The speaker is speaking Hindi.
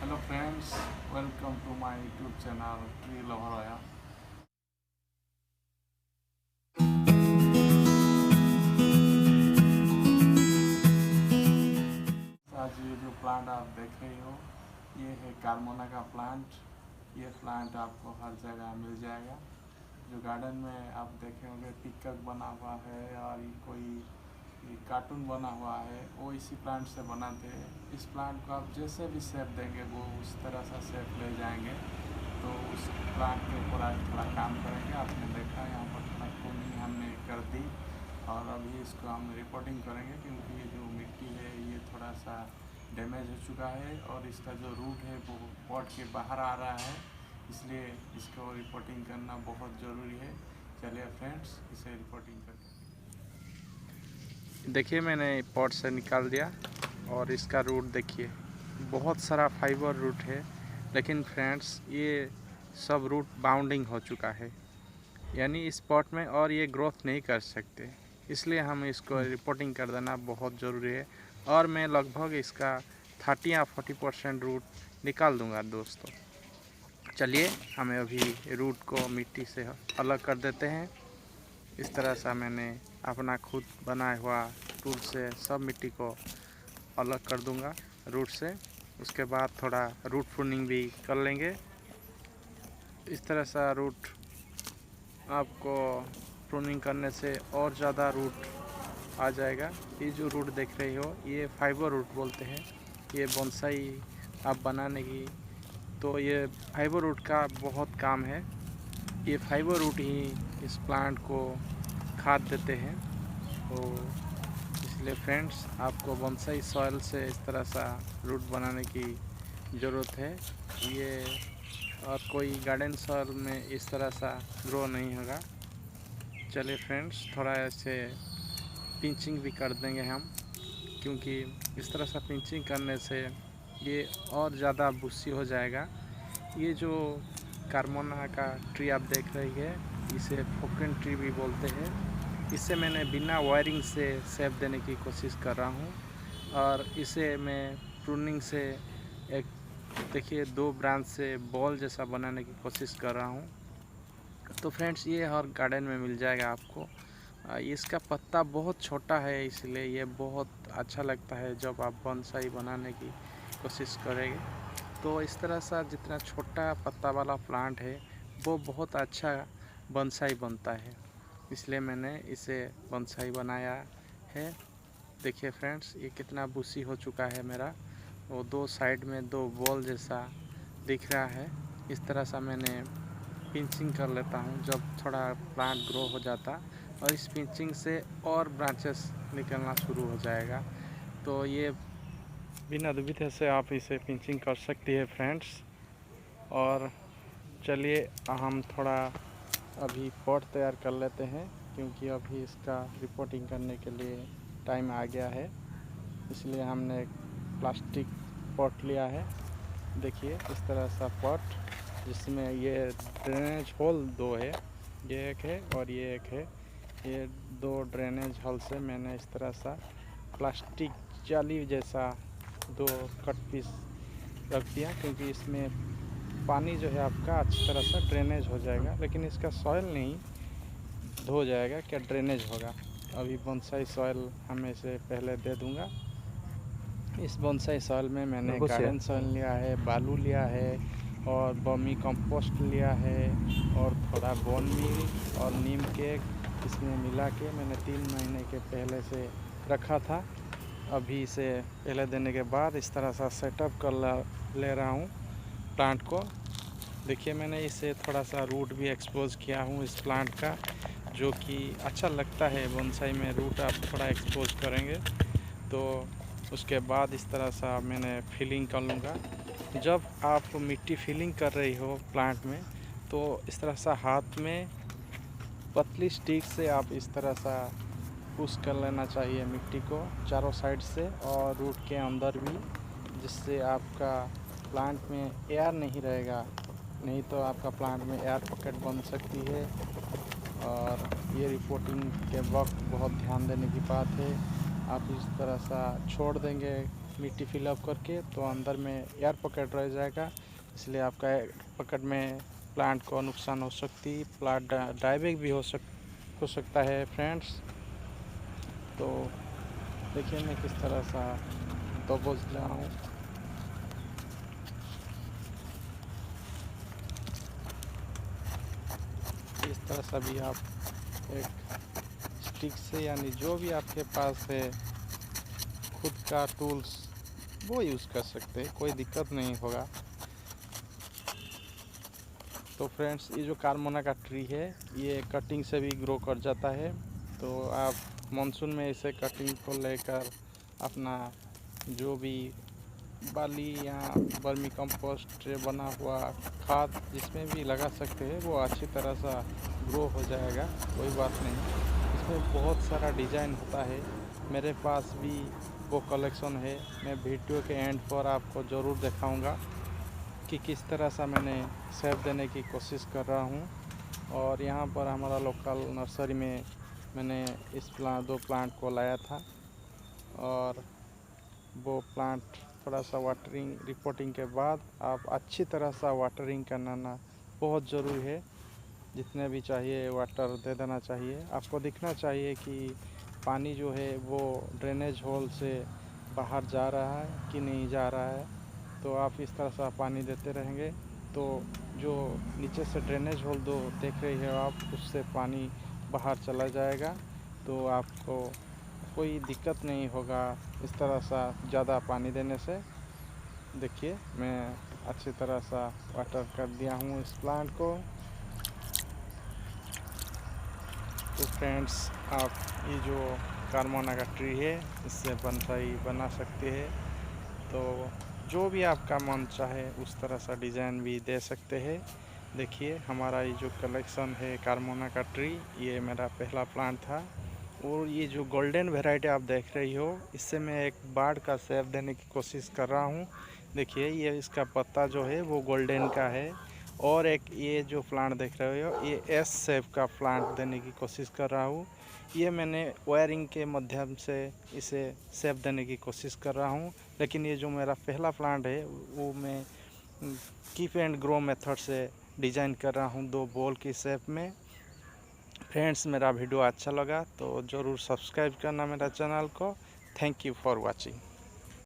Hello friends, welcome to my YouTube channel Tree Loharaya. आज ये जो प्लांट आप देख रहे हो ये है कार्मोना का प्लांट। ये प्लांट आपको हर जगह मिल जाएगा। जो गार्डन में आप देखे होंगे पिकक बना हुआ है और ये कार्टून बना हुआ है वो इसी प्लांट से बनाते हैं। इस प्लांट को आप जैसे भी शेप देंगे वो उस तरह सा शेप ले जाएंगे। तो उस प्लांट के ऊपर आज थोड़ा काम करेंगे। आपने देखा यहाँ पर थोड़ा प्रूनिंग हमने कर दी और अभी इसको हम रिपोर्टिंग करेंगे क्योंकि ये जो मिट्टी है ये थोड़ा सा डैमेज हो चुका है और इसका जो रूट है वो पॉट के बाहर आ रहा है, इसलिए इसको रिपोर्टिंग करना बहुत ज़रूरी है। चलिए फ्रेंड्स इसे रिपोर्टिंग करते हैं। देखिए मैंने पॉट से निकाल दिया और इसका रूट देखिए, बहुत सारा फाइबर रूट है। लेकिन फ्रेंड्स ये सब रूट बाउंडिंग हो चुका है, यानी इस पॉट में और ये ग्रोथ नहीं कर सकते। इसलिए हम इसको रिपोर्टिंग कर देना बहुत ज़रूरी है। और मैं लगभग इसका 30 या 40% रूट निकाल दूंगा दोस्तों। चलिए हमें अभी रूट को मिट्टी से अलग कर देते हैं। इस तरह से मैंने अपना खुद बनाया हुआ टूल से सब मिट्टी को अलग कर दूंगा रूट से। उसके बाद थोड़ा रूट प्रूनिंग भी कर लेंगे। इस तरह से रूट आपको प्रूनिंग करने से और ज़्यादा रूट आ जाएगा। ये जो रूट देख रहे हो ये फाइबर रूट बोलते हैं। ये बोनसाई आप बनाने की तो ये फाइबर रूट का बहुत काम है। ये फाइबर रूट ही इस प्लांट को खाद देते हैं। तो इसलिए फ्रेंड्स आपको बोनसाई सॉइल से इस तरह सा रूट बनाने की ज़रूरत है। ये और कोई गार्डन सॉइल में इस तरह सा ग्रो नहीं होगा। चलिए फ्रेंड्स थोड़ा ऐसे पिंचिंग भी कर देंगे हम, क्योंकि इस तरह से पिंचिंग करने से ये और ज़्यादा बुस्सी हो जाएगा। ये जो कार्मोना का ट्री आप देख रही है इसे फोकन ट्री भी बोलते हैं। इसे मैंने बिना वायरिंग से शेप देने की कोशिश कर रहा हूँ और इसे मैं प्रूनिंग से एक देखिए 2 ब्रांच से बॉल जैसा बनाने की कोशिश कर रहा हूँ। तो फ्रेंड्स ये हर गार्डन में मिल जाएगा आपको। इसका पत्ता बहुत छोटा है, इसलिए ये बहुत अच्छा लगता है जब आप बोनसाई बनाने की कोशिश करेंगे। तो इस तरह से जितना छोटा पत्ता वाला प्लांट है वो बहुत अच्छा बोनसाई बनता है, इसलिए मैंने इसे बोनसाई बनाया है। देखिए फ्रेंड्स ये कितना बुशी हो चुका है मेरा। वो 2 साइड में 2 बॉल जैसा दिख रहा है। इस तरह से मैंने पिंचिंग कर लेता हूँ जब थोड़ा प्लांट ग्रो हो जाता, और इस पिंचिंग से और ब्रांचेस निकलना शुरू हो जाएगा। तो ये बिना दुविधा से आप इसे पिंचिंग कर सकती है फ्रेंड्स। और चलिए हम थोड़ा अभी पॉट तैयार कर लेते हैं, क्योंकि अभी इसका रिपोर्टिंग करने के लिए टाइम आ गया है। इसलिए हमने एक प्लास्टिक पॉट लिया है। देखिए इस तरह सा पॉट जिसमें ये ड्रेनेज होल 2 है, ये एक है और ये एक है। ये 2 ड्रेनेज होल से मैंने इस तरह सा प्लास्टिक जाली जैसा 2 कट पीस रख दिया, क्योंकि इसमें पानी जो है आपका अच्छी तरह से ड्रेनेज हो जाएगा। लेकिन इसका सॉइल नहीं धो जाएगा, क्या ड्रेनेज होगा। अभी बोनसाई सॉइल हमें इसे पहले दे दूंगा। इस बोनसाई सॉइल में मैंने गार्डन सॉइल लिया है, बालू लिया है और बर्मी कंपोस्ट लिया है और थोड़ा बोन मील और नीम केक इसमें मिला के मैंने 3 महीने के पहले से रखा था। अभी इसे पहले देने के बाद इस तरह सा सेटअप कर ले रहा हूँ प्लांट को। देखिए मैंने इसे थोड़ा सा रूट भी एक्सपोज किया हूँ इस प्लांट का, जो कि अच्छा लगता है। बोनसाई में रूट आप थोड़ा एक्सपोज करेंगे तो उसके बाद इस तरह सा मैंने फिलिंग कर लूँगा। जब आप मिट्टी फिलिंग कर रही हो प्लांट में तो इस तरह सा हाथ में पतली स्टिक से आप इस तरह सा पुश कर लेना चाहिए मिट्टी को चारों साइड से और रूट के अंदर भी, जिससे आपका प्लांट में एयर नहीं रहेगा। नहीं तो आपका प्लांट में एयर पॉकेट बन सकती है। और ये रिपोर्टिंग के वक्त बहुत ध्यान देने की बात है। आप इस तरह सा छोड़ देंगे मिट्टी फिलअप करके, तो अंदर में एयर पॉकेट रह जाएगा, इसलिए आपका एयर पॉकेट में प्लांट को नुकसान हो सकती, प्लांट डाइवेक भी हो सकता है फ्रेंड्स। तो देखिए मैं किस तरह सा दबोच रहा हूँ। इस तरह से भी आप एक स्टिक से, यानी जो भी आपके पास है खुद का टूल्स, वो यूज़ कर सकते हैं, कोई दिक्कत नहीं होगा। तो फ्रेंड्स, ये जो कारमोना का ट्री है ये कटिंग से भी ग्रो कर जाता है, तो आप मानसून में इसे कटिंग को लेकर अपना जो भी बाली या वर्मी कंपोस्ट बना हुआ खाद जिसमें भी लगा सकते हैं, वो अच्छी तरह से ग्रो हो जाएगा, कोई बात नहीं। इसमें बहुत सारा डिज़ाइन होता है, मेरे पास भी वो कलेक्शन है, मैं वीडियो के एंड पर आपको ज़रूर दिखाऊंगा कि किस तरह से मैंने सेव देने की कोशिश कर रहा हूँ। और यहाँ पर हमारा लोकल नर्सरी में मैंने इस दो प्लांट को लाया था, और वो प्लांट थोड़ा सा वाटरिंग रिपोर्टिंग के बाद आप अच्छी तरह से वाटरिंग करना बहुत ज़रूरी है। जितने भी चाहिए वाटर दे देना चाहिए। आपको दिखना चाहिए कि पानी जो है वो ड्रेनेज होल से बाहर जा रहा है कि नहीं जा रहा है। तो आप इस तरह से पानी देते रहेंगे तो जो नीचे से ड्रेनेज होल दो देख रही है आप, उससे पानी बाहर चला जाएगा, तो आपको कोई दिक्कत नहीं होगा इस तरह सा ज़्यादा पानी देने से। देखिए मैं अच्छी तरह सा वाटर कर दिया हूँ इस प्लांट को। तो फ्रेंड्स, आप ये जो कारमोना का ट्री है इससे बनसाई बना सकते हैं, तो जो भी आपका मन चाहे उस तरह सा डिज़ाइन भी दे सकते हैं। देखिए हमारा ये जो कलेक्शन है कारमोना का ट्री, ये मेरा पहला प्लांट था, और ये जो गोल्डन वैरायटी आप देख रही हो, इससे मैं एक बाड़ का शेप देने की कोशिश कर रहा हूँ। देखिए ये इसका पत्ता जो है वो गोल्डन का है, और एक ये जो प्लांट देख रहे हो ये एस शेप का प्लांट देने की कोशिश कर रहा हूँ। ये मैंने वायरिंग के माध्यम से इसे शेप देने की कोशिश कर रहा हूँ, लेकिन ये जो मेरा पहला प्लांट है वो मैं कीप एंड ग्रो मेथड से डिज़ाइन कर रहा हूँ 2 बॉल की शेप में। फ्रेंड्स, मेरा वीडियो अच्छा लगा तो ज़रूर सब्सक्राइब करना मेरा चैनल को। Thank you for watching.